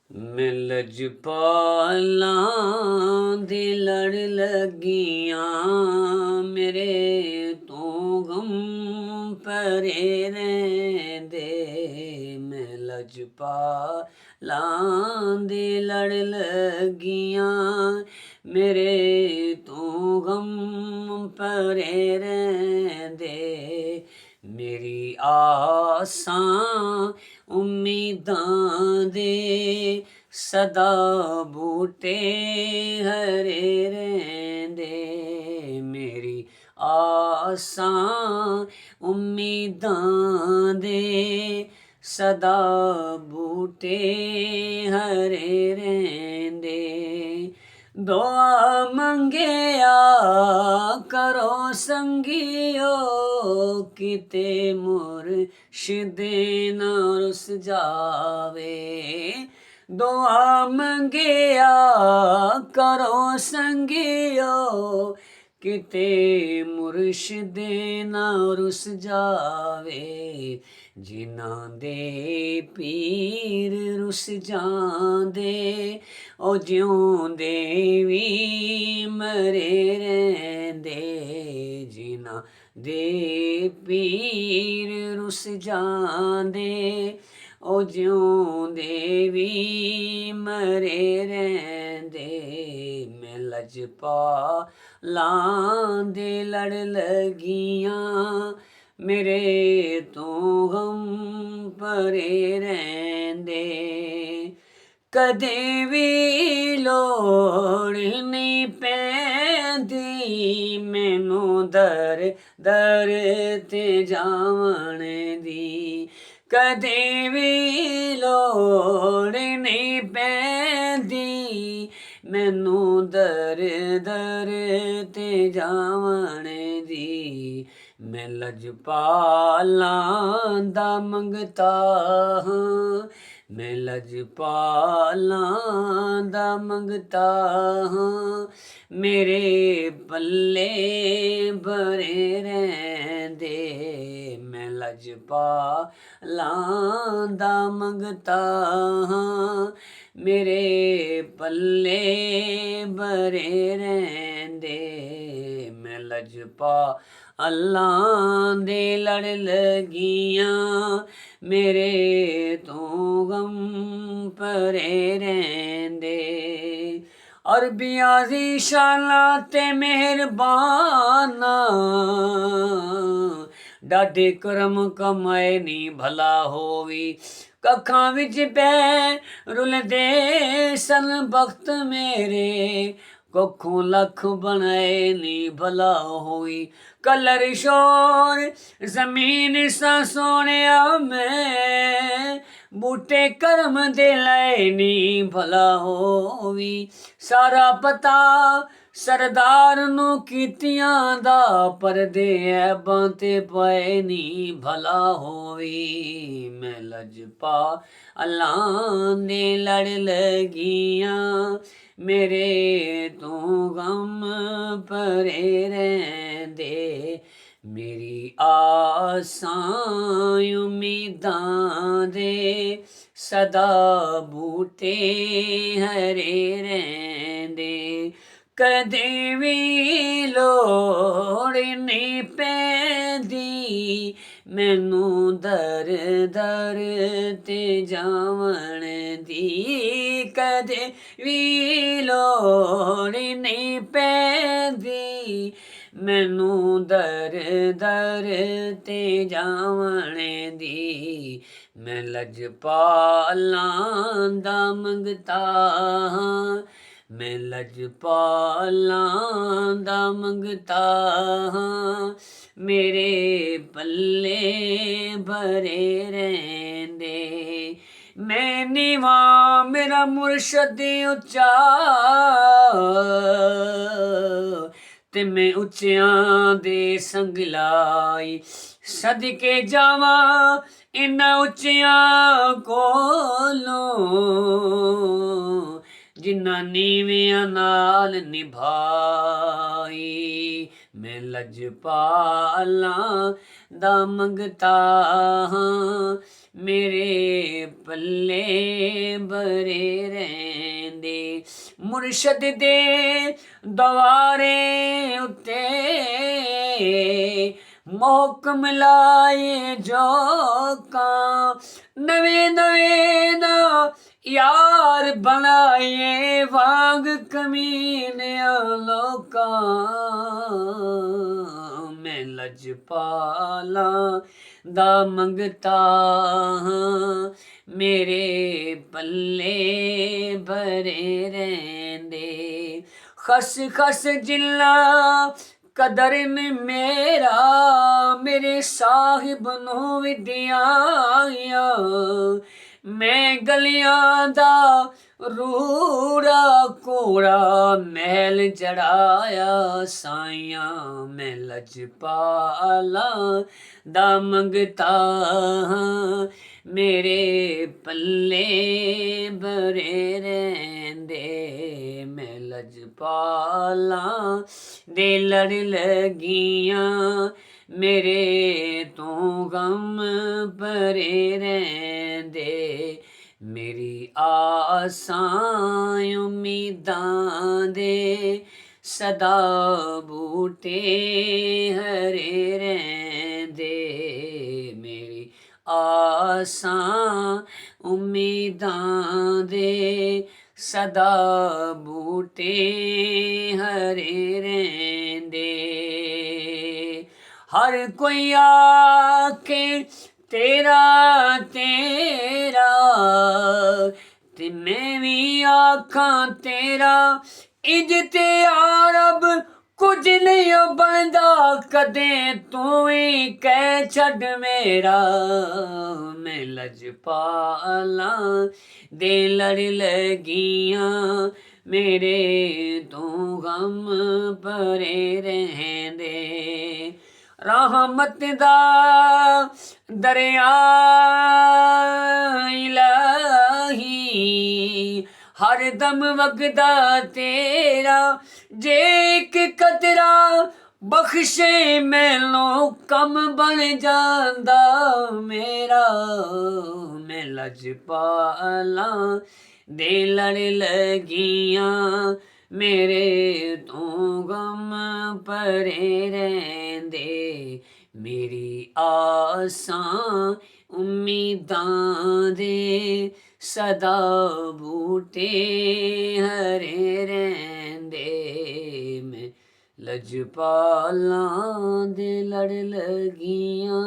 मैं लजपाला दे लड़ लगियां मेरे तो गम परे रहंदे। मैं लजपाला दे लड़ लगियां मेरे तो गम परे रहंदे। मेरी आसां उम्मीदां दे सदा बूटे हरे रहंदे। मेरी आसां उम्मीदां दे सदा बूटे हरे रहंदे। दुआ मंगिया करो संगियो किते मुर्शिदे ना रुस जावे। दुआ मंगिया करो संगियो किते मुर्शिदे ना रुस जावे। जिन्हां दे पीर रुस जांदे ओ जिउंदे भी मरे रहंदे। जिन्हां दे पीर रुस जांदे ओ जिउंदे भी मरे रहंदे। मैं लजपाला दे लड़ लगियां मेरे तो गम परे रहंदे। कदे भी लोड़ नहीं पैंदी मैनू दर दर ते जावण दी। कदे भी लोड़ नहीं पैंदी मैनू दर दर ते जावण दी। मैं लजपाला दा मंगता हां मैं लजपाला दा मंगता हां मेरे पल्ले भरे रहंदे। मैं लजपाला दा मंगता हां मेरे पल्ले भरे रहंदे। मैं लजपाला दे लड़ लगियां मेरे तो गम परे रहंदे। अरबियां दी शाना ते मेहरबाना डाढे करम कमाए नी भला होवी। कखां विच पै रुलदे सन बख्त मेरे कखों लख बनाए नी भला होई। कलर शोर जमीन सा सोहणिया मैं बूटे करम दे लाए नी भला होवी। सारा पता सरदार नू कीतियां दा परदे ऐबां ते पाए नी भला होवी। मैं लजपाला दे लड़ लगियां मेरे तो गम परे रहंदे। मेरी आसां उम्मीदां दे सदा बूटे हरे रहंदे। कदे भी लोड़ नहीं पैंदी मैनू दर दर ते जावण दी। कदे भी लोड़ नहीं पैंदी मैनू दर दर ते जावण दी। मैं लजपाला दा मंगता हां मैं लजपाला दा मंगता हां मेरे पल्ले भरे रहंदे। मैं नीवा मेरा मुर्शद उच्चा ते मैं उच्चियां दे संग लाई। सदके जावा इन्हां उच्चियां कोलों जिन्हां नीवियां नाल निभाई। मैं लजपाला दा मंगता हां मेरे पल्ले बरे रहंदे मुर्शद दे दवारे उत्ते मोहकम लाए जो का नवे नवे ना यार बनाए वांग कमीने लोका मैं लजपाला दा मंगता हां मेरे पल्ले भरे रहंदे खस खस जिला कदर में मेरा मेरे साहिब नूं विद्याया मैं गलियां दा रूड़ा कूड़ा महल जड़ाया साइया मैं लजपाला दा मंगता हां मेरे पल्ले भरे रहंदे मैं लजपाला दे लड़ लगियां मेरे तो गम भरे रहंदे मेरी आसां उम्मीदां दे सदा बूटे हरे रहंदे मेरी आसां उम्मीदां दे सदा बूटे हरे रहंदे हर कोई आखे तेरा तेरा ते मैं भी आखां तेरा इज्जते अरब कुछ नहीं बनदा कदे तू ही कह छड़ मेरा मैं लजपाला दे लड़ लगियां मेरे तो गम भरे रहंदे रहमत दा दरिया इलाही हर दम वगदा तेरा जे एक कतरा बख्शे मैनों कम बन जांदा मेरा मैं लजपाला दे लड़ लगियां मेरे तो गम भरे रहंदे मेरी आसां उम्मीदां दे सदा बूटे हरे रहंदे मैं लजपाला दे लड़ लगियां।